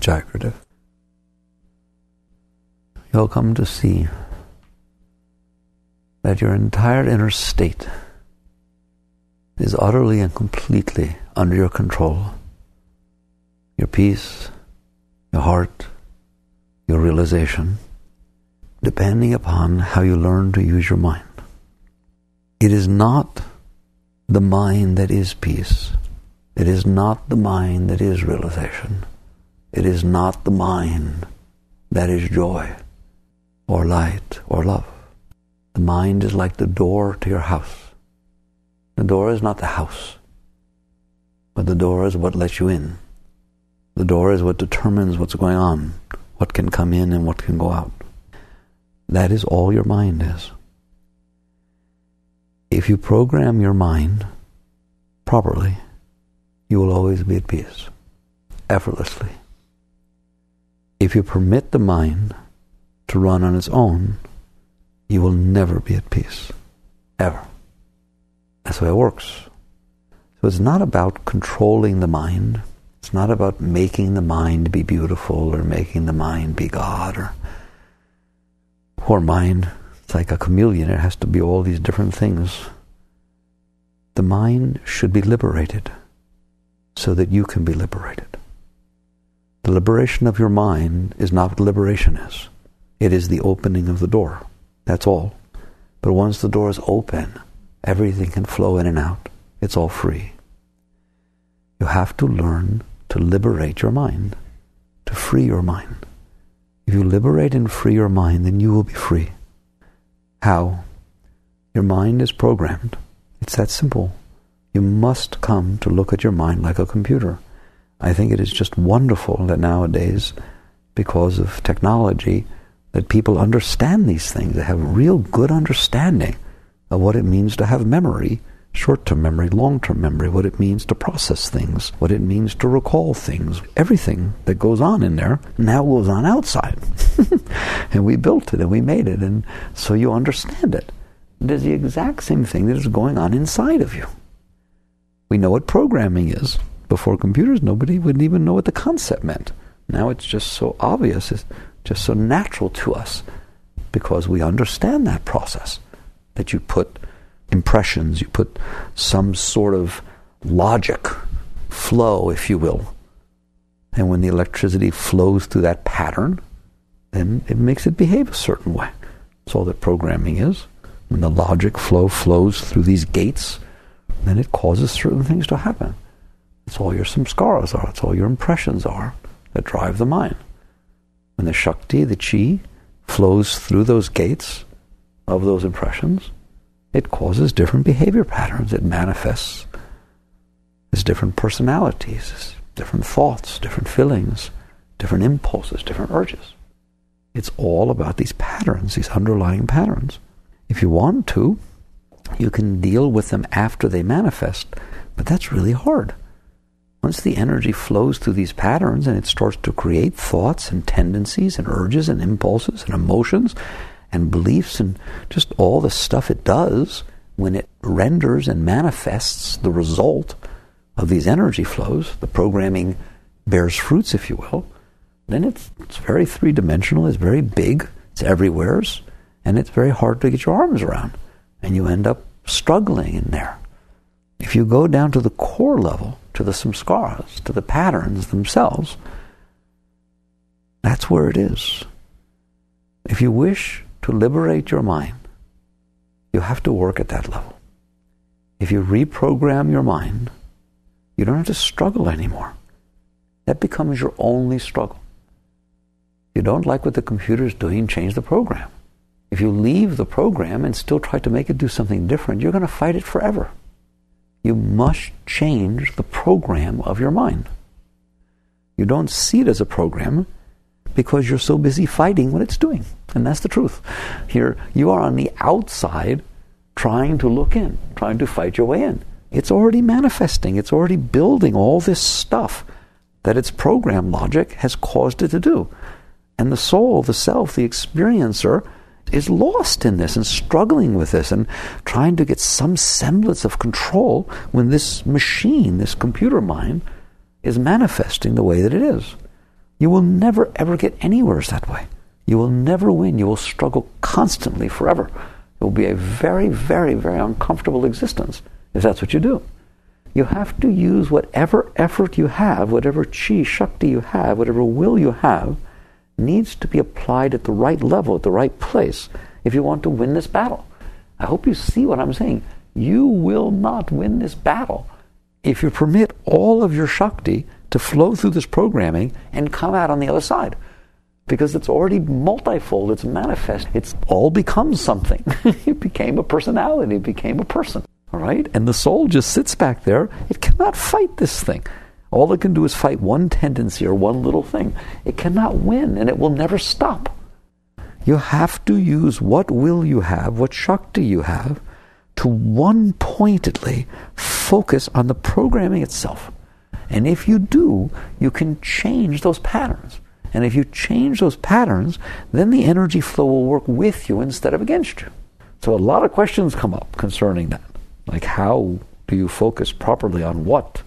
Jagrata, you'll come to see that your entire inner state is utterly and completely under your control. Your peace, your heart, your realization, depending upon how you learn to use your mind. It is not the mind that is peace. It is not the mind that is realization. It is not the mind that is joy or light or love. The mind is like the door to your house. The door is not the house, but the door is what lets you in. The door is what determines what's going on, what can come in and what can go out. That is all your mind is. If you program your mind properly, you will always be at peace, effortlessly. If you permit the mind to run on its own, you will never be at peace, ever. That's the way it works. So it's not about controlling the mind. It's not about making the mind be beautiful or making the mind be God or poor mind. It's like a chameleon. It has to be all these different things. The mind should be liberated so that you can be liberated. The liberation of your mind is not what liberation is. It is the opening of the door. That's all. But once the door is open, everything can flow in and out. It's all free. You have to learn to liberate your mind, to free your mind. If you liberate and free your mind, then you will be free. How? Your mind is programmed. It's that simple. You must come to look at your mind like a computer. I think it is just wonderful that nowadays, because of technology, that people understand these things. They have real good understanding of what it means to have memory, short-term memory, long-term memory, what it means to process things, what it means to recall things. Everything that goes on in there now goes on outside. And we built it and we made it, and so you understand it. It is the exact same thing that is going on inside of you. We know what programming is. Before computers, nobody would even know what the concept meant. Now it's just so obvious, it's just so natural to us, because we understand that process, that you put impressions, you put some sort of logic, flow, if you will. And when the electricity flows through that pattern, then it makes it behave a certain way. That's all that programming is. When the logic flow flows through these gates, then it causes certain things to happen. It's all your samskaras are, it's all your impressions are that drive the mind. When the Shakti, the Chi, flows through those gates of those impressions, it causes different behavior patterns. It manifests as different personalities, as different thoughts, different feelings, different impulses, different urges. It's all about these patterns, these underlying patterns. If you want to, you can deal with them after they manifest, but that's really hard. Once the energy flows through these patterns and it starts to create thoughts and tendencies and urges and impulses and emotions and beliefs and just all the stuff it does, when it renders and manifests the result of these energy flows, the programming bears fruits, if you will, then it's very three-dimensional, it's very big, it's everywhere, and it's very hard to get your arms around. And you end up struggling in there. If you go down to the core level, to the samskaras, to the patterns themselves, that's where it is. If you wish to liberate your mind, you have to work at that level. If you reprogram your mind, you don't have to struggle anymore. That becomes your only struggle. If you don't like what the computer is doing, change the program. If you leave the program and still try to make it do something different, you're going to fight it forever. You must change the program of your mind. You don't see it as a program because you're so busy fighting what it's doing. And that's the truth. Here, you are on the outside trying to look in, trying to fight your way in. It's already manifesting. It's already building all this stuff that its program logic has caused it to do. And the soul, the self, the experiencer, is lost in this and struggling with this and trying to get some semblance of control when this machine, this computer mind, is manifesting the way that it is. You will never ever get anywhere that way. You will never win. You will struggle constantly forever. It will be a very, very, very uncomfortable existence if that's what you do. You have to use whatever effort you have, whatever chi, shakti you have, whatever will you have, needs to be applied at the right level, at the right place, if you want to win this battle. I hope you see what I'm saying. You will not win this battle if you permit all of your shakti to flow through this programming and come out on the other side. Because it's already multifold, it's manifest, it's all becomes something. It became a personality, it became a person. All right? And the soul just sits back there. It cannot fight this thing. All it can do is fight one tendency or one little thing. It cannot win, and it will never stop. You have to use what will you have, what shakti you have, to one-pointedly focus on the programming itself. And if you do, you can change those patterns. And if you change those patterns, then the energy flow will work with you instead of against you. So a lot of questions come up concerning that. Like, how do you focus properly on what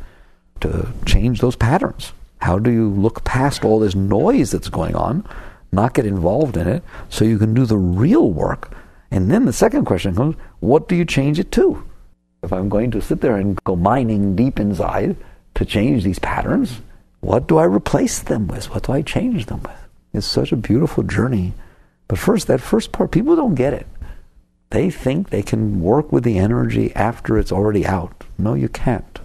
to change those patterns? How do you look past all this noise that's going on, not get involved in it, so you can do the real work? And then the second question comes, what do you change it to? If I'm going to sit there and go mining deep inside to change these patterns, what do I replace them with? What do I change them with? It's such a beautiful journey. But first, that first part, people don't get it. They think they can work with the energy after it's already out. No, you can't.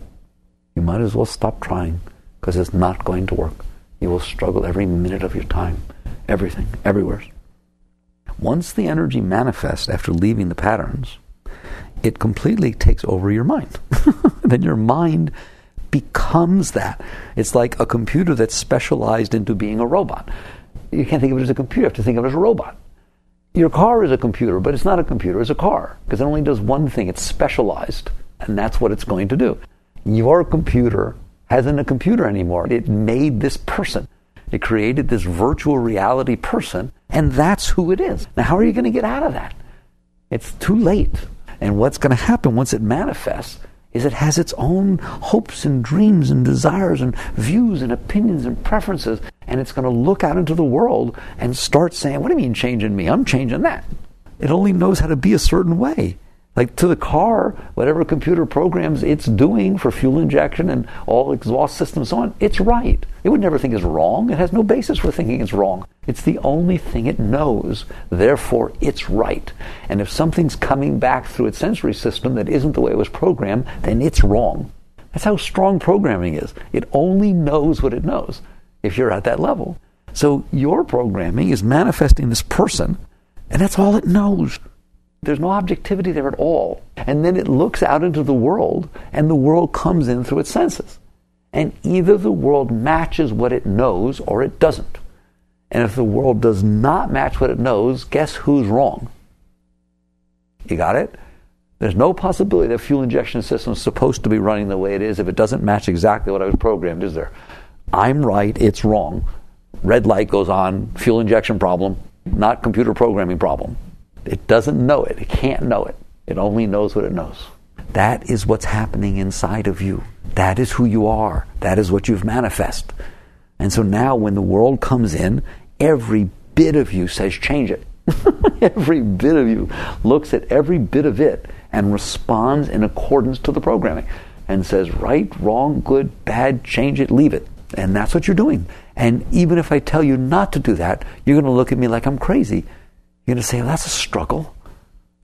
You might as well stop trying, because it's not going to work. You will struggle every minute of your time. Everything, everywhere. Once the energy manifests after leaving the patterns, it completely takes over your mind. Then your mind becomes that. It's like a computer that's specialized into being a robot. You can't think of it as a computer, you have to think of it as a robot. Your car is a computer, but it's not a computer, it's a car, because it only does one thing, it's specialized, and that's what it's going to do. Your computer isn't a computer anymore. It made this person. It created this virtual reality person, and that's who it is. Now, how are you going to get out of that? It's too late. And what's going to happen once it manifests is it has its own hopes and dreams and desires and views and opinions and preferences, and it's going to look out into the world and start saying, what do you mean changing me? I'm changing that. It only knows how to be a certain way. Like to the car, whatever computer programs it's doing for fuel injection and all exhaust systems and so on, it's right. It would never think it's wrong. It has no basis for thinking it's wrong. It's the only thing it knows. Therefore, it's right. And if something's coming back through its sensory system that isn't the way it was programmed, then it's wrong. That's how strong programming is. It only knows what it knows if you're at that level. So your programming is manifesting this person, and that's all it knows. There's no objectivity there at all. And then it looks out into the world, and the world comes in through its senses. And either the world matches what it knows or it doesn't. And if the world does not match what it knows, guess who's wrong? You got it? There's no possibility that fuel injection system is supposed to be running the way it is if it doesn't match exactly what I was programmed, is there? I'm right, it's wrong. Red light goes on, fuel injection problem, not computer programming problem. It doesn't know it. It can't know it. It only knows what it knows. That is what's happening inside of you. That is who you are. That is what you've manifest. And so now when the world comes in, every bit of you says change it. Every bit of you looks at every bit of it and responds in accordance to the programming and says right, wrong, good, bad, change it, leave it. And that's what you're doing. And even if I tell you not to do that, you're going to look at me like I'm crazy. You're going to say, well, that's a struggle.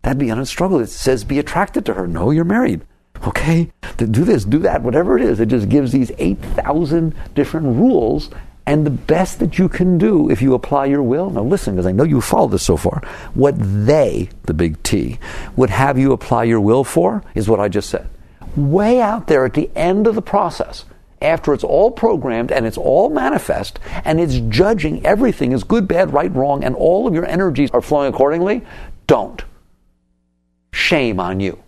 That'd be a struggle. It says be attracted to her. No, you're married. Okay? To do this, do that, whatever it is. It just gives these 8,000 different rules. And the best that you can do if you apply your will, now listen, because I know you followed this so far, what they, the big T, would have you apply your will for is what I just said. Way out there at the end of the process, after it's all programmed and it's all manifest and it's judging everything as good, bad, right, wrong, and all of your energies are flowing accordingly, don't. Shame on you.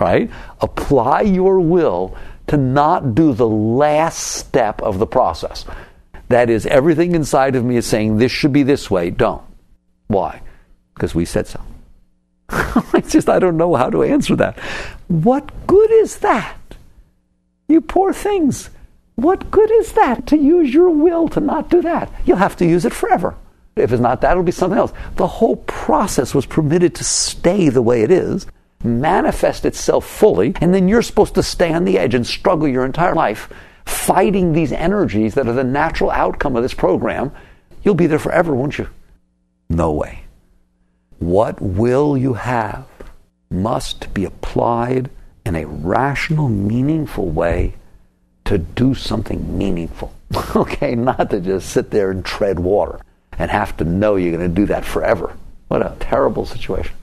Right? Apply your will to not do the last step of the process. That is, everything inside of me is saying this should be this way. Don't. Why? Because we said so. I don't know how to answer that. What good is that? You poor things. What good is that to use your will to not do that? You'll have to use it forever. If it's not that, it'll be something else. The whole process was permitted to stay the way it is, manifest itself fully, and then you're supposed to stay on the edge and struggle your entire life fighting these energies that are the natural outcome of this program. You'll be there forever, won't you? No way. What will you have must be applied in a rational, meaningful way to do something meaningful. Okay, not to just sit there and tread water and have to know you're going to do that forever. What a terrible situation.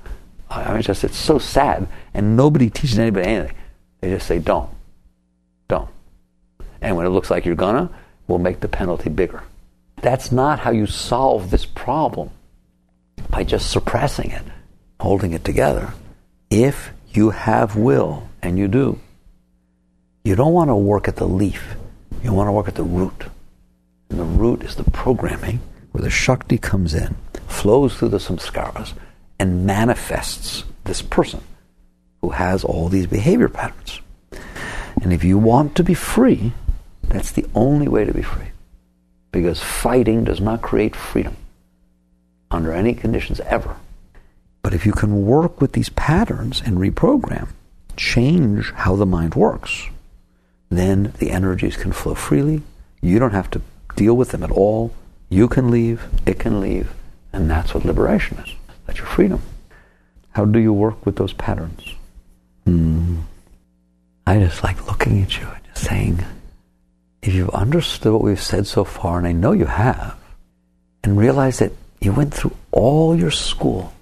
I mean, it's so sad, and nobody teaches anybody anything. They just say, don't. And when it looks like you're gonna, we'll make the penalty bigger. That's not how you solve this problem, by just suppressing it, holding it together. If you have will, and you do, you don't want to work at the leaf. You want to work at the root. And the root is the programming where the Shakti comes in, flows through the samskaras, and manifests this person who has all these behavior patterns. And if you want to be free, that's the only way to be free. Because fighting does not create freedom under any conditions ever. But if you can work with these patterns and reprogram, change how the mind works, then the energies can flow freely. You don't have to deal with them at all. You can leave, it can leave, and that's what liberation is. That's your freedom. How do you work with those patterns? I just like looking at you and just saying, if you've understood what we've said so far, and I know you have, and realize that you went through all your school.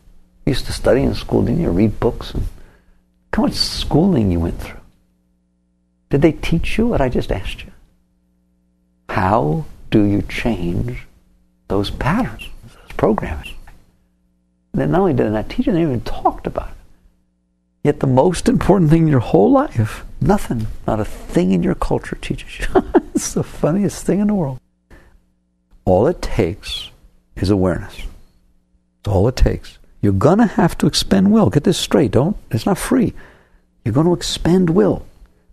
You used to study in school, didn't you? Read books. And how much schooling you went through. Did they teach you what I just asked you? How do you change those patterns, those programs? And then not only did they not teach you, they even talked about it. Yet the most important thing in your whole life, nothing, not a thing in your culture teaches you. It's the funniest thing in the world. All it takes is awareness. That's all it takes. You're going to have to expend will. Get this straight. It's not free. You're going to expend will.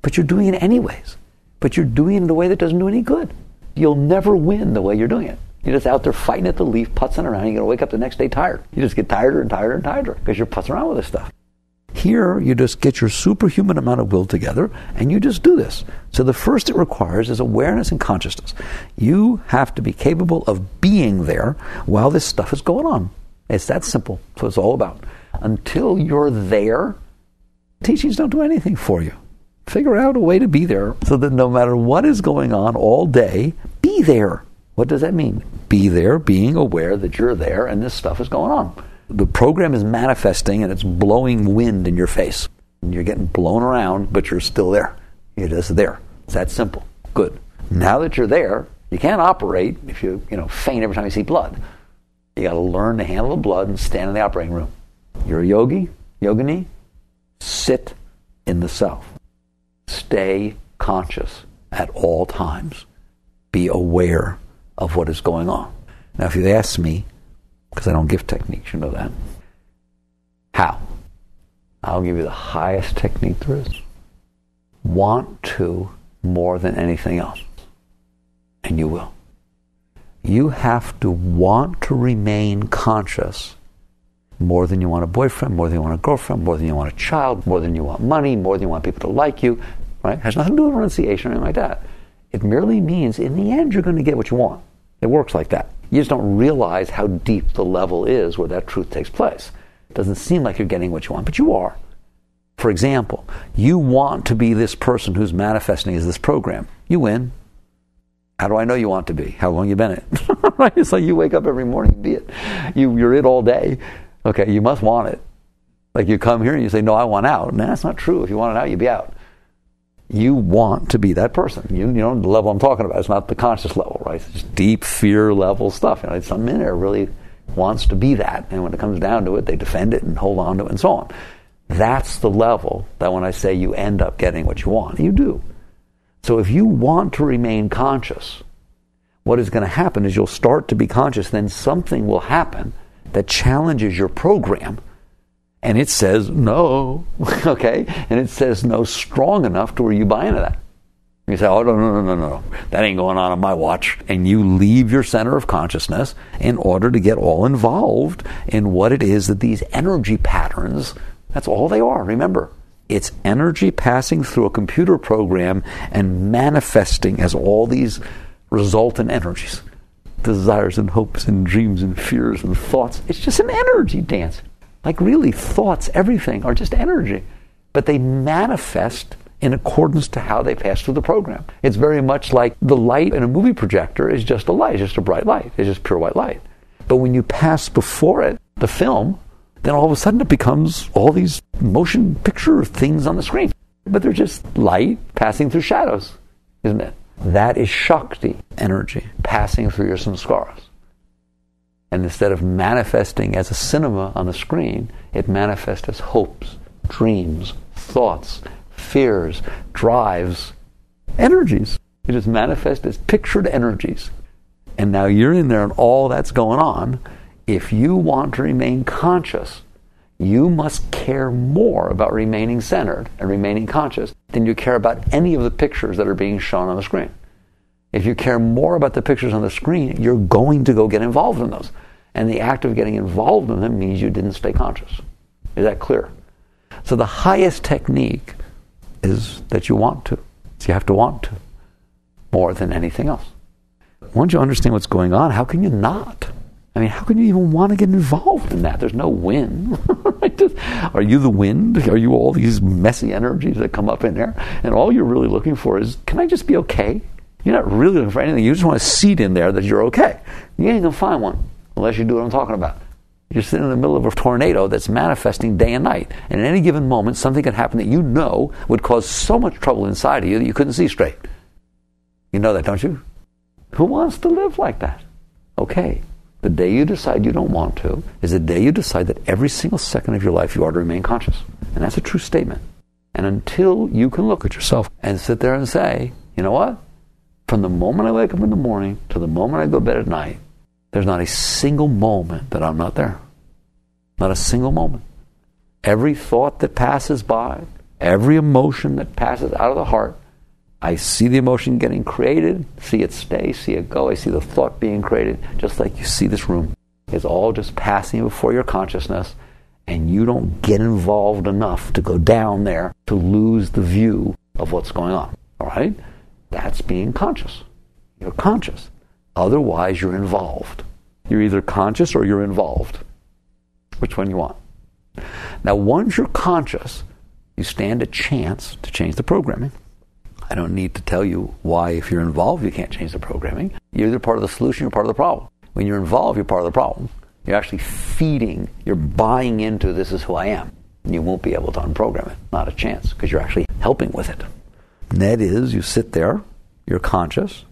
But you're doing it anyways. But you're doing it in a way that doesn't do any good. You'll never win the way you're doing it. You're just out there fighting at the leaf, putzing around. You're going to wake up the next day tired. You just get tireder and tireder and tireder because you're putzing around with this stuff. Here, you just get your superhuman amount of will together, and you just do this. So the first it requires is awareness and consciousness. You have to be capable of being there while this stuff is going on. It's that simple. That's what it's all about. Until you're there, teachings don't do anything for you. Figure out a way to be there so that no matter what is going on all day, be there. What does that mean? Be there, being aware that you're there and this stuff is going on. The program is manifesting and it's blowing wind in your face. And you're getting blown around, but you're still there. You're just there. It's that simple. Good. Now that you're there, you can't operate if you faint every time you see blood. You got to learn to handle the blood and stand in the operating room. You're a yogini, sit in the self. Stay conscious at all times. Be aware of what is going on. Now, if you ask me, because I don't give techniques, you know that. How? I'll give you the highest technique there is. Want to more than anything else. And you will. You have to want to remain conscious more than you want a boyfriend, more than you want a girlfriend, more than you want a child, more than you want money, more than you want people to like you. Right? It has nothing to do with renunciation or anything like that. It merely means in the end you're going to get what you want. It works like that. You just don't realize how deep the level is where that truth takes place. It doesn't seem like you're getting what you want, but you are. For example, you want to be this person who's manifesting as this program. You win. How do I know you want to be? How long you been it? Right? It's like you wake up every morning and be it. You're it all day. Okay, you must want it. Like you come here and you say, no, I want out. No, that's not true. If you want it out, you'd be out. You want to be that person. You know the level I'm talking about. It's not the conscious level, right? It's just deep fear level stuff. It's something in there really wants to be that. And when it comes down to it, they defend it and hold on to it and so on. That's the level that when I say you end up getting what you want, you do. So if you want to remain conscious, what is going to happen is you'll start to be conscious, then something will happen that challenges your program. And it says no, okay? And it says no strong enough to where you buy into that. You say, oh, no. That ain't going on my watch. And you leave your center of consciousness in order to get all involved in what it is that these energy patterns, that's all they are, remember. It's energy passing through a computer program and manifesting as all these resultant energies. Desires and hopes and dreams and fears and thoughts. It's just an energy dance. Like really, thoughts, everything are just energy. But they manifest in accordance to how they pass through the program. It's very much like the light in a movie projector is just a light, it's just a bright light, it's just pure white light. But when you pass before it, the film, then all of a sudden it becomes all these motion picture things on the screen. But they're just light passing through shadows, isn't it? That is Shakti, energy, passing through your samskaras. And instead of manifesting as a cinema on the screen, it manifests as hopes, dreams, thoughts, fears, drives, energies. It just manifests as pictured energies. And now you're in there and all that's going on. If you want to remain conscious, you must care more about remaining centered and remaining conscious than you care about any of the pictures that are being shown on the screen. If you care more about the pictures on the screen, you're going to go get involved in those. And the act of getting involved in them means you didn't stay conscious. Is that clear? So the highest technique is that you want to. So you have to want to more than anything else. Once you understand what's going on, how can you not? I mean, how can you even want to get involved in that? There's no wind. Are you the wind? Are you all these messy energies that come up in there? And all you're really looking for is, can I just be okay? You're not really looking for anything. You just want a seat in there that you're okay. You ain't going to find one unless you do what I'm talking about. You're sitting in the middle of a tornado that's manifesting day and night. And at any given moment, something can happen that you know would cause so much trouble inside of you that you couldn't see straight. You know that, don't you? Who wants to live like that? Okay. The day you decide you don't want to is the day you decide that every single second of your life you are to remain conscious. And that's a true statement. And until you can look at yourself and sit there and say, you know what? From the moment I wake up in the morning to the moment I go to bed at night, there's not a single moment that I'm not there. Not a single moment. Every thought that passes by, every emotion that passes out of the heart, I see the emotion getting created, see it stay, see it go. I see the thought being created, just like you see this room. It's all just passing before your consciousness, and you don't get involved enough to go down there to lose the view of what's going on. All right? That's being conscious. You're conscious. Otherwise, you're involved. You're either conscious or you're involved. Which one you want? Now, once you're conscious, you stand a chance to change the programming. I don't need to tell you why, if you're involved, you can't change the programming. You're either part of the solution or part of the problem. When you're involved, you're part of the problem. You're actually feeding, you're buying into this is who I am. And you won't be able to unprogram it. Not a chance, because you're actually helping with it. And that is, you sit there, you're conscious,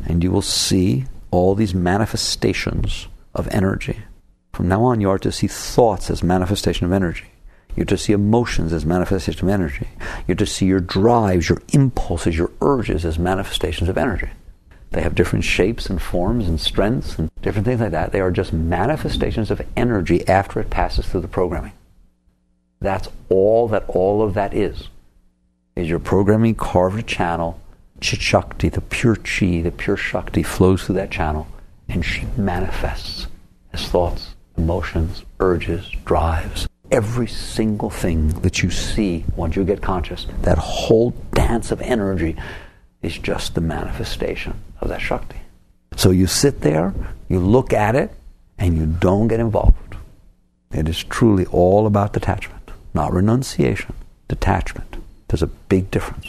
and you will see all these manifestations of energy. From now on, you are to see thoughts as manifestation of energy. You're to see emotions as manifestation of energy. You're to see your drives, your impulses, your urges as manifestations of energy. They have different shapes and forms and strengths and different things like that. They are just manifestations of energy after it passes through the programming. That's all of that is your programming carved a channel. Chit Shakti, the pure chi, the pure Shakti flows through that channel, and she manifests as thoughts, emotions, urges, drives. Every single thing that you see once you get conscious, that whole dance of energy is just the manifestation of that Shakti. So you sit there, you look at it, and you don't get involved. It is truly all about detachment, not renunciation, detachment. There's a big difference.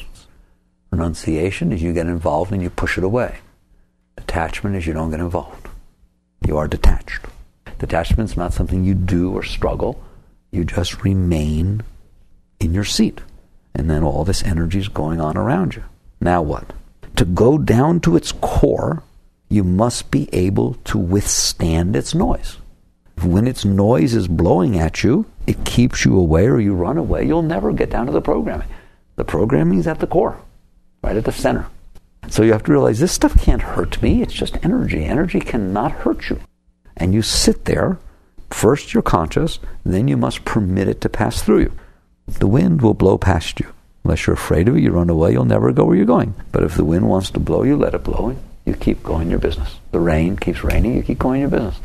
Renunciation is you get involved and you push it away. Detachment is you don't get involved. You are detached. Detachment is not something you do or struggle. You just remain in your seat. And then all this energy is going on around you. Now what? To go down to its core, you must be able to withstand its noise. When its noise is blowing at you, it keeps you away or you run away, you'll never get down to the programming. The programming is at the core, right at the center. So you have to realize this stuff can't hurt me. It's just energy. Energy cannot hurt you. And you sit there. First you're conscious, then you must permit it to pass through you. The wind will blow past you. Unless you're afraid of it, you run away, you'll never go where you're going. But if the wind wants to blow, you let it blow. You keep going your business. The rain keeps raining, you keep going your business.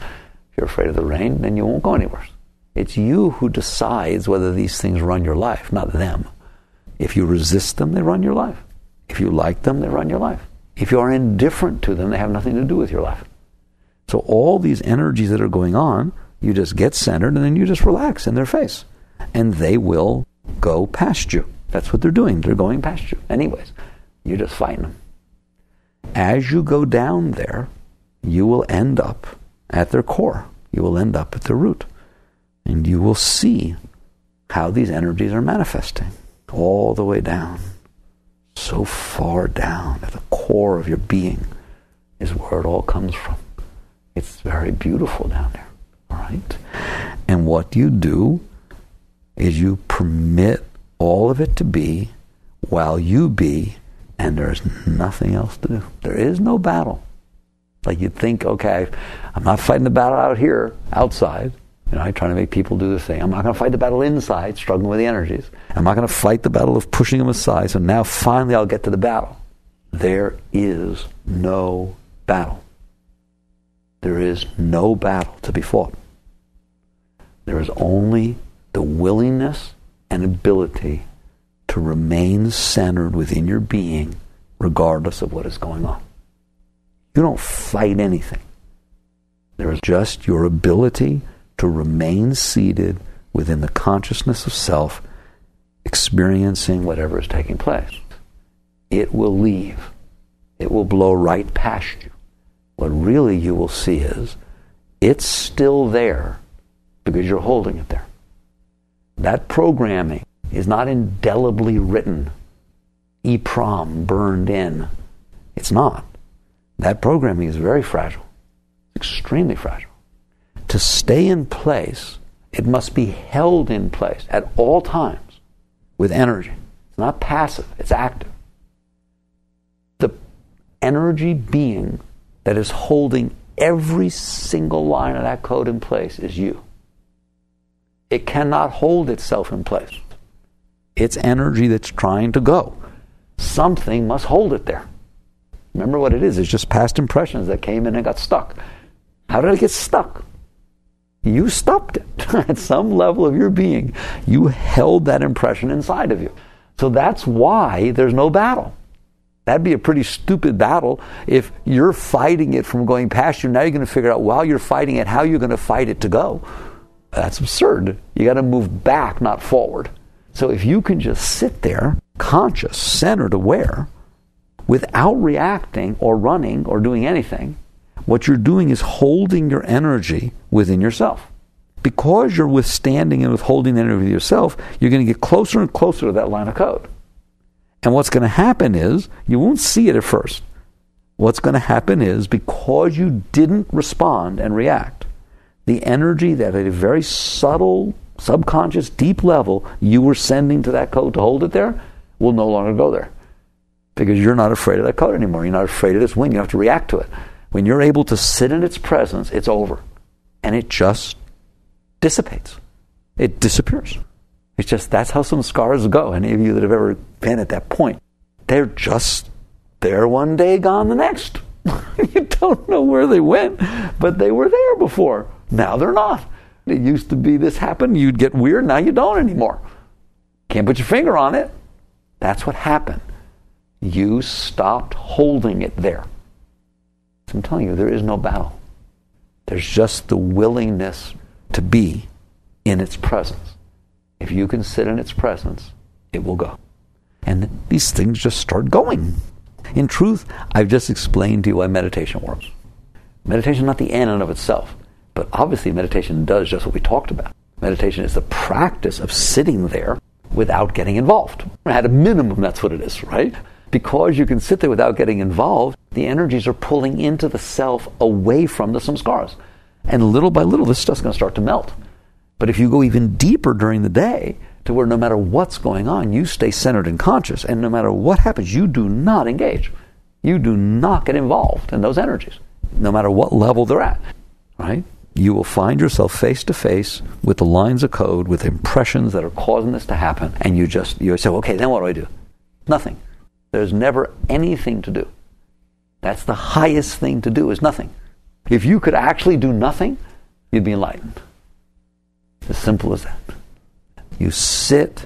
If you're afraid of the rain, then you won't go anywhere. It's you who decides whether these things run your life, not them. If you resist them, they run your life. If you like them, they run your life. If you are indifferent to them, they have nothing to do with your life. So all these energies that are going on, you just get centered and then you just relax in their face. And they will go past you. That's what they're doing. They're going past you. Anyways, you're just fighting them. As you go down there, you will end up at their core. You will end up at their root. And you will see how these energies are manifesting all the way down. So far down at the core of your being is where it all comes from. It's very beautiful down there. All right? And what you do is you permit all of it to be while you be, and there's nothing else to do. There is no battle. Like you'd think, okay, I'm not fighting the battle out here, outside. I'm trying to make people do the thing. I'm not going to fight the battle inside, struggling with the energies. I'm not going to fight the battle of pushing them aside, so now finally I'll get to the battle. There is no battle. There is no battle to be fought. There is only the willingness and ability to remain centered within your being regardless of what is going on. You don't fight anything. There is just your ability to remain seated within the consciousness of self, experiencing whatever is taking place. It will leave. It will blow right past you. What really you will see is it's still there because you're holding it there. That programming is not indelibly written, EEPROM, burned in. It's not. That programming is very fragile, extremely fragile. To stay in place, it must be held in place at all times with energy. It's not passive, it's active. The energy being that is holding every single line of that code in place is you. It cannot hold itself in place. It's energy that's trying to go. Something must hold it there. Remember what it is. It's just past impressions that came in and got stuck. How did it get stuck? You stopped it. At some level of your being, you held that impression inside of you. So that's why there's no battle. That'd be a pretty stupid battle if you're fighting it from going past you. Now you're going to figure out while you're fighting it how you're going to fight it to go. That's absurd. You got to move back, not forward. So if you can just sit there, conscious, centered, aware, without reacting or running or doing anything, what you're doing is holding your energy within yourself. Because you're withstanding and withholding the energy of yourself, you're going to get closer and closer to that line of code. And what's going to happen is, you won't see it at first. What's going to happen is, because you didn't respond and react, the energy that at a very subtle, subconscious, deep level you were sending to that code to hold it there will no longer go there. Because you're not afraid of that code anymore. You're not afraid of this wind. You don't have to react to it. When you're able to sit in its presence, it's over. And it just dissipates. It disappears. It's just, that's how some scars go. Any of you that have ever been at that point, they're just there one day, gone the next. You don't know where they went, but they were there before. Now they're not. It used to be this happened, you'd get weird, now you don't anymore. Can't put your finger on it. That's what happened. You stopped holding it there. So I'm telling you, there is no battle. There's just the willingness to be in its presence. If you can sit in its presence, it will go. And these things just start going. In truth, I've just explained to you why meditation works. Meditation is not the end in and of itself, but obviously meditation does just what we talked about. Meditation is the practice of sitting there without getting involved. At a minimum, that's what it is, right? Because you can sit there without getting involved, the energies are pulling into the self away from the samskaras. And little by little, this stuff's going to start to melt. But if you go even deeper during the day, to where no matter what's going on, you stay centered and conscious, and no matter what happens, you do not engage. You do not get involved in those energies, no matter what level they're at, right? you will find yourself face to face with the lines of code, with impressions that are causing this to happen, and you say, okay, then what do? Nothing. There's never anything to do. That's the highest thing to do, is nothing. If you could actually do nothing, you'd be enlightened. As simple as that. You sit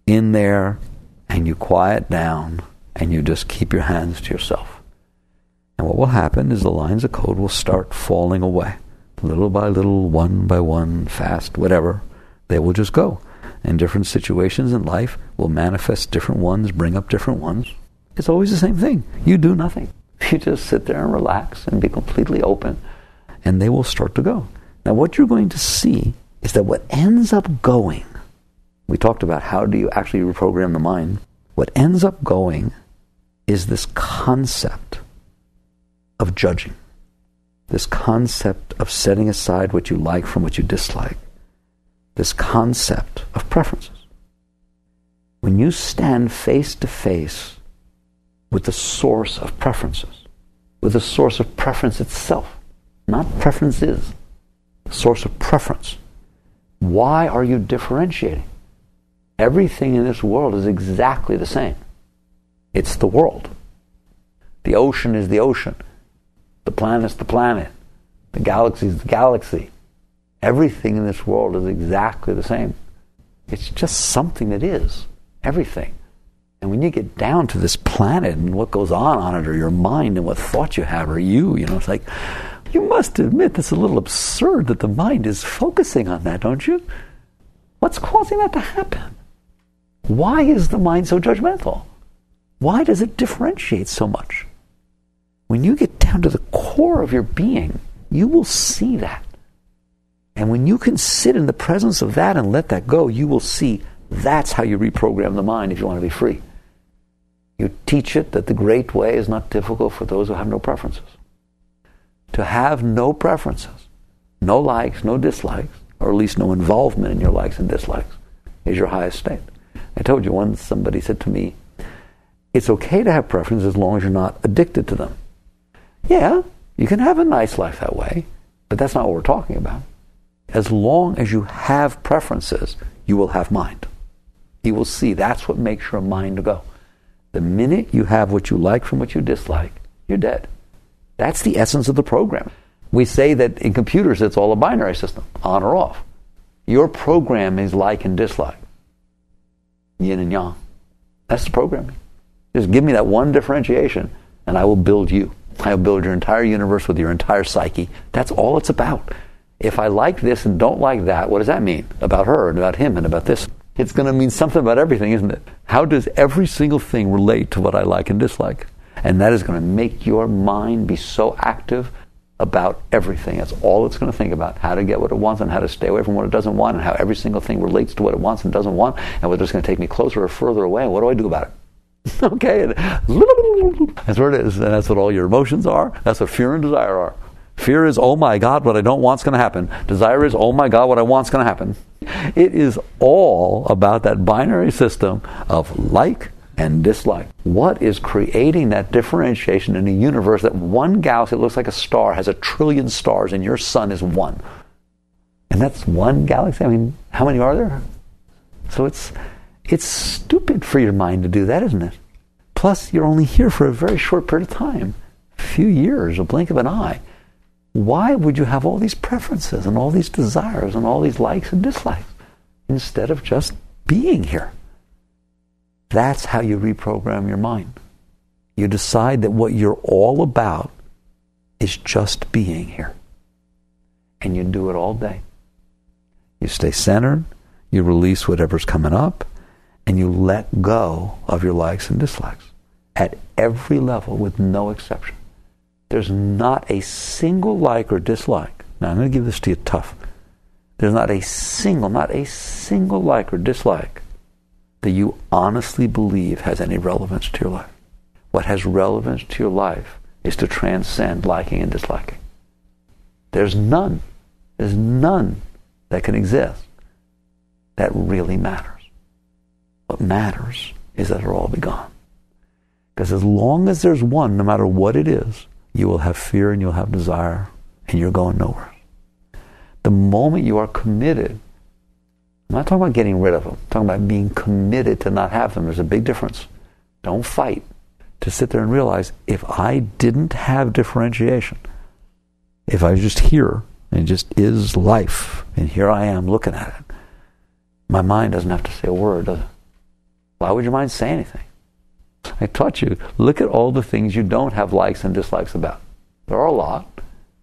in there and you quiet down and you just keep your hands to yourself. And what will happen is the lines of code will start falling away. Little by little, one by one, fast, whatever. They will just go. And different situations in life will manifest different ones, bring up different ones. It's always the same thing. You do nothing. You just sit there and relax and be completely open, and they will start to go. Now what you're going to see is that what ends up going, we talked about how do you actually reprogram the mind. What ends up going is this concept of judging. This concept of setting aside what you like from what you dislike. This concept of preferences. When you stand face to face with the source of preferences, with the source of preference itself, not preferences, the source of preference, why are you differentiating? Everything in this world is exactly the same. It's the world. The ocean is the ocean. The planet's the planet. The galaxy is the galaxy. Everything in this world is exactly the same. It's just something that is. Everything. And when you get down to this planet and what goes on it, or your mind and what thoughts you have, or it's like, you must admit it's a little absurd that the mind is focusing on that, don't you? What's causing that to happen? Why is the mind so judgmental? Why does it differentiate so much? When you get down to the core of your being, you will see that. And when you can sit in the presence of that and let that go, you will see that's how you reprogram the mind if you want to be free. You teach it that the great way is not difficult for those who have no preferences. To have no preferences, no likes, no dislikes, or at least no involvement in your likes and dislikes, is your highest state. I told you once, somebody said to me, it's okay to have preferences as long as you're not addicted to them. Yeah, you can have a nice life that way, but that's not what we're talking about. As long as you have preferences, you will have mind. You will see that's what makes your mind go. The minute you have what you like from what you dislike, you're dead. That's the essence of the program. We say that in computers it's all a binary system, on or off. Your program is like and dislike. Yin and yang. That's the programming. Just give me that one differentiation and I will build you. I will build your entire universe with your entire psyche. That's all it's about. If I like this and don't like that, what does that mean? About her and about him and about this. It's going to mean something about everything, isn't it? How does every single thing relate to what I like and dislike? And that is going to make your mind be so active about everything. That's all it's going to think about. How to get what it wants and how to stay away from what it doesn't want, and how every single thing relates to what it wants and doesn't want, and whether it's going to take me closer or further away, and what do I do about it? Okay, that's what it is, and that's what all your emotions are. That's what fear and desire are. Fear is, oh my God, what I don't want's going to happen. Desire is, oh my God, what I want's going to happen. It is all about that binary system of like and dislike. What is creating that differentiation in a universe that one galaxy that looks like a star has 1 trillion stars and your sun is one? And that's one galaxy? I mean, how many are there? So it's stupid for your mind to do that, isn't it? Plus, you're only here for a very short period of time. A few years, a blink of an eye. Why would you have all these preferences and all these desires and all these likes and dislikes instead of just being here? That's how you reprogram your mind. You decide that what you're all about is just being here. And you do it all day. You stay centered, you release whatever's coming up, and you let go of your likes and dislikes at every level with no exception. There's not a single like or dislike. Now I'm going to give this to you tough. There's not a single like or dislike that you honestly believe has any relevance to your life. What has relevance to your life is to transcend liking and disliking. There's none that can exist that really matters. What matters is that it'll all be gone. Because as long as there's one, no matter what it is, you will have fear and you'll have desire, and you're going nowhere. The moment you are committed, I'm not talking about getting rid of them, I'm talking about being committed to not have them. There's a big difference. Don't fight. To sit there and realize, if I didn't have differentiation, if I was just here, and it just is life, and here I am looking at it, my mind doesn't have to say a word, does it? Why would your mind say anything? I taught you, look at all the things you don't have likes and dislikes about. There are a lot.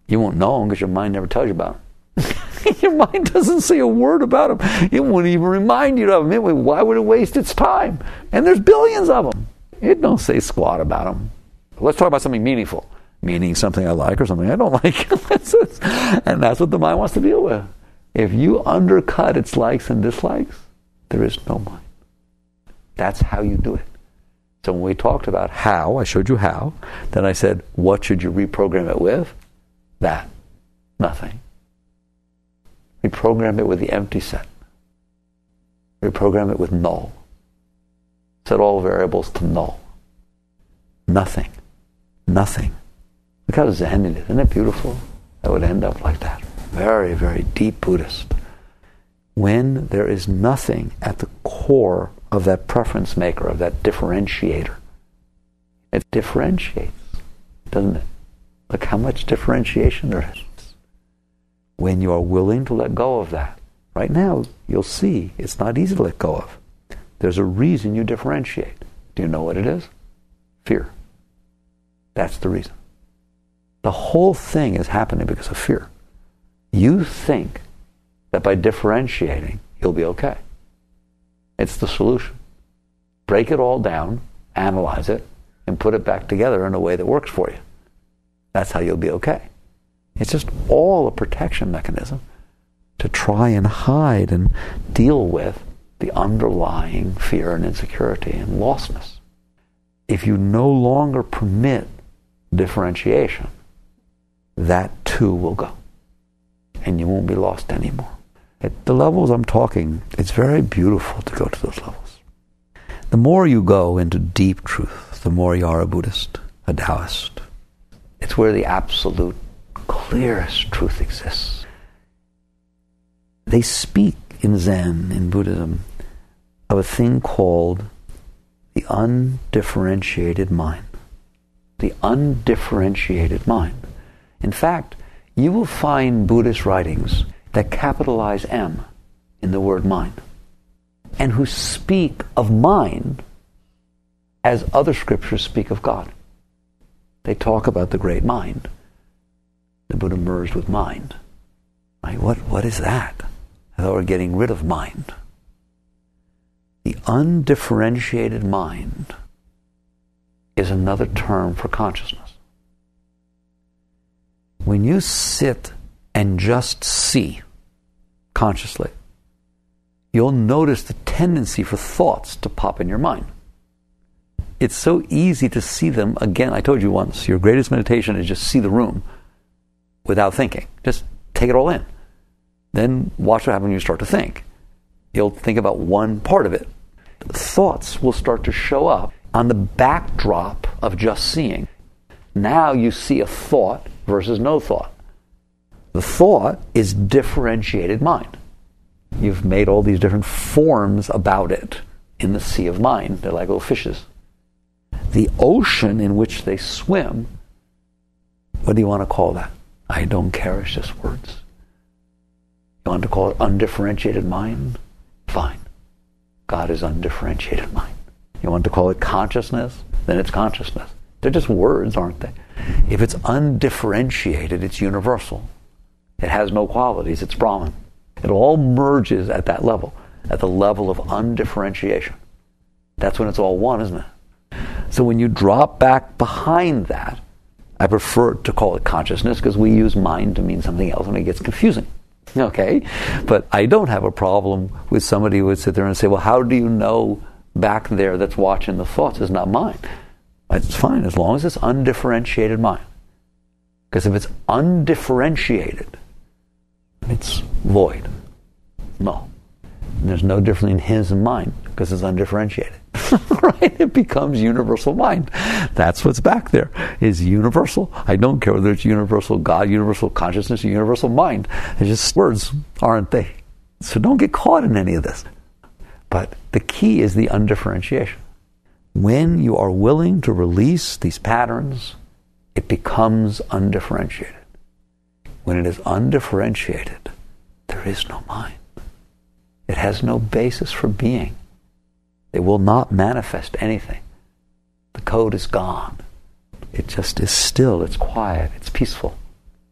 You won't know them because your mind never tells you about them. Your mind doesn't say a word about them. It won't even remind you of them. Why would it waste its time? And there's billions of them. It don't say squat about them. Let's talk about something meaningful. Meaning something I like or something I don't like. And that's what the mind wants to deal with. If you undercut its likes and dislikes, there is no mind. That's how you do it. So when we talked about how, I showed you how, then I said, what should you reprogram it with? That. Nothing. Reprogram it with the empty set. Reprogram it with null. Set all variables to null. Nothing. Nothing. Look how Zen it is. Isn't it beautiful? That would end up like that. Very, very deep Buddhist. When there is nothing at the core of that preference maker, of that differentiator, it differentiates, doesn't it? Look how much differentiation there is. When you are willing to let go of that, right now you'll see it's not easy to let go of. There's a reason you differentiate. Do you know what it is? Fear. That's the reason. The whole thing is happening because of fear. You think that by differentiating, you'll be okay. It's the solution. Break it all down, analyze it, and put it back together in a way that works for you. That's how you'll be okay. It's just all a protection mechanism to try and hide and deal with the underlying fear and insecurity and lostness. If you no longer permit differentiation, that too will go. And you won't be lost anymore. At the levels I'm talking, it's very beautiful to go to those levels. The more you go into deep truth, the more you are a Buddhist, a Taoist. It's where the absolute clearest truth exists. They speak in Zen, in Buddhism, of a thing called the undifferentiated mind. The undifferentiated mind. In fact, you will find Buddhist writings that capitalize M in the word mind, and who speak of mind as other scriptures speak of God. They talk about the great mind. The Buddha merged with mind. Right? What is that? I thought we were getting rid of mind. The undifferentiated mind is another term for consciousness. When you sit and just see consciously, you'll notice the tendency for thoughts to pop in your mind. It's so easy to see them. Again, I told you once, your greatest meditation is just see the room without thinking. Just take it all in. Then watch what happens when you start to think. You'll think about one part of it. Thoughts will start to show up on the backdrop of just seeing. Now you see a thought versus no thought. The thought is differentiated mind. You've made all these different forms about it in the sea of mind. They're like little fishes. The ocean in which they swim, what do you want to call that? I don't care, it's just words. You want to call it undifferentiated mind? Fine. God is undifferentiated mind. You want to call it consciousness? Then it's consciousness. They're just words, aren't they? If it's undifferentiated, it's universal. It has no qualities, it's Brahman. It all merges at that level, at the level of undifferentiation. That's when it's all one, isn't it? So when you drop back behind that, I prefer to call it consciousness because we use mind to mean something else and it gets confusing. Okay? But I don't have a problem with somebody who would sit there and say, well, how do you know back there that's watching the thoughts is not mine? It's fine as long as it's undifferentiated mind. Because if it's undifferentiated, it's void. No. And there's no difference in his and mine because it's undifferentiated. Right? It becomes universal mind. That's what's back there, is universal. I don't care whether it's universal God, universal consciousness, or universal mind. They're just words, aren't they? So don't get caught in any of this. But the key is the undifferentiation. When you are willing to release these patterns, it becomes undifferentiated. When it is undifferentiated, there is no mind. It has no basis for being. It will not manifest anything. The code is gone. It just is still, it's quiet, it's peaceful.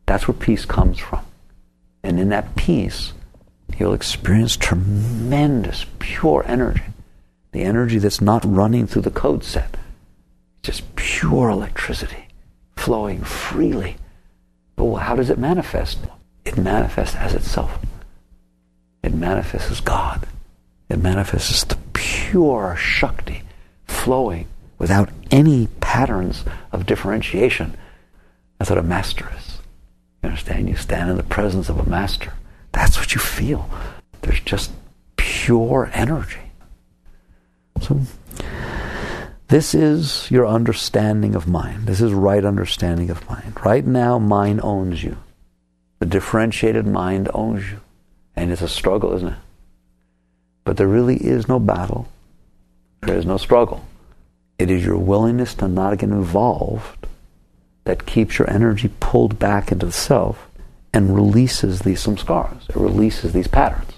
That's where peace comes from. And in that peace, you'll experience tremendous, pure energy. The energy that's not running through the code set. Just pure electricity, flowing freely. But how does it manifest? It manifests as itself. It manifests as God. It manifests as the pure Shakti flowing without any patterns of differentiation. That's what a master is. You understand? You stand in the presence of a master. That's what you feel. There's just pure energy. So, this is your understanding of mind. This is right understanding of mind. Right now, mind owns you. The differentiated mind owns you. And it's a struggle, isn't it? But there really is no battle. There is no struggle. It is your willingness to not get involved that keeps your energy pulled back into the self and releases these samskaras. It releases these patterns.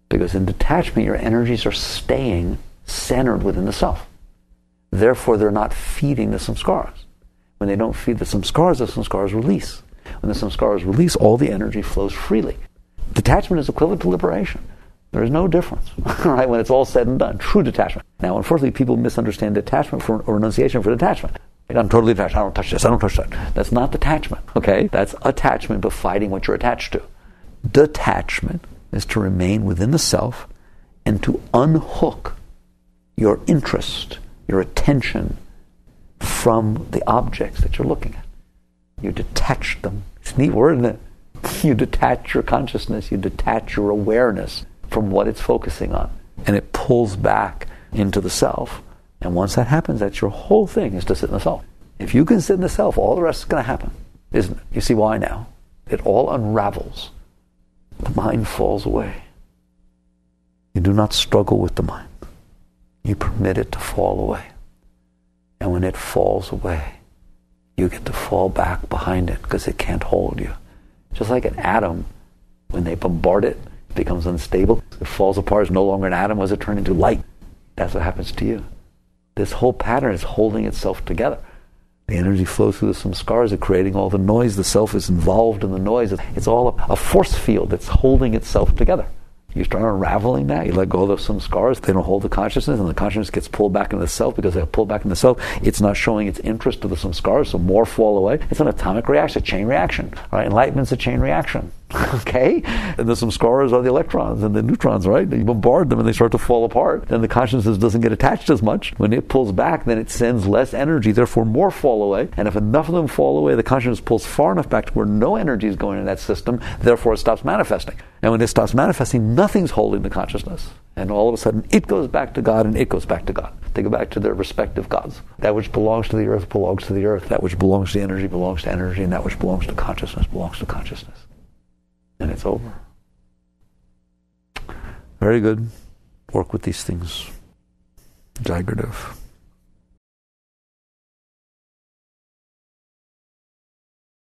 Because in detachment, your energies are staying centered within the self. Therefore, they're not feeding the samskaras. When they don't feed the samskaras release. When the samskaras release, all the energy flows freely. Detachment is equivalent to liberation. There is no difference, right? When it's all said and done, true detachment. Now, unfortunately, people misunderstand detachment or renunciation for detachment. Like, I'm totally detached. I don't touch this. I don't touch that. That's not detachment, okay? That's attachment, but fighting what you're attached to. Detachment is to remain within the self and to unhook your interest, your attention from the objects that you're looking at. You detach them. It's a neat word, isn't it? You detach your consciousness, you detach your awareness from what it's focusing on. And it pulls back into the self. And once that happens, that's your whole thing, is to sit in the self. If you can sit in the self, all the rest is going to happen, isn't it? You see why now? It all unravels. The mind falls away. You do not struggle with the mind. You permit it to fall away. And when it falls away, you get to fall back behind it because it can't hold you. Just like an atom, when they bombard it, it becomes unstable. It falls apart, it's no longer an atom. What does it turn into? Light. That's what happens to you. This whole pattern is holding itself together. The energy flows through the samskaras, it's creating all the noise. The self is involved in the noise. It's all a force field that's holding itself together. You start unraveling that, you let go of those samskaras, they don't hold the consciousness, and the consciousness gets pulled back into the self. Because they pull back into the self, it's not showing its interest to the samskaras, so more fall away. It's an atomic reaction, a chain reaction. Right? Enlightenment's a chain reaction. Okay? And the samskaras are the electrons and the neutrons, right? You bombard them and they start to fall apart. Then the consciousness doesn't get attached as much. When it pulls back, then it sends less energy, therefore more fall away. And if enough of them fall away, the consciousness pulls far enough back to where no energy is going in that system, therefore it stops manifesting. And when it stops manifesting, nothing's holding the consciousness. And all of a sudden, it goes back to God and it goes back to God. They go back to their respective gods. That which belongs to the earth belongs to the earth. That which belongs to energy belongs to energy. And that which belongs to consciousness belongs to consciousness. And it's over. Very good. Work with these things. Jai Gurudev.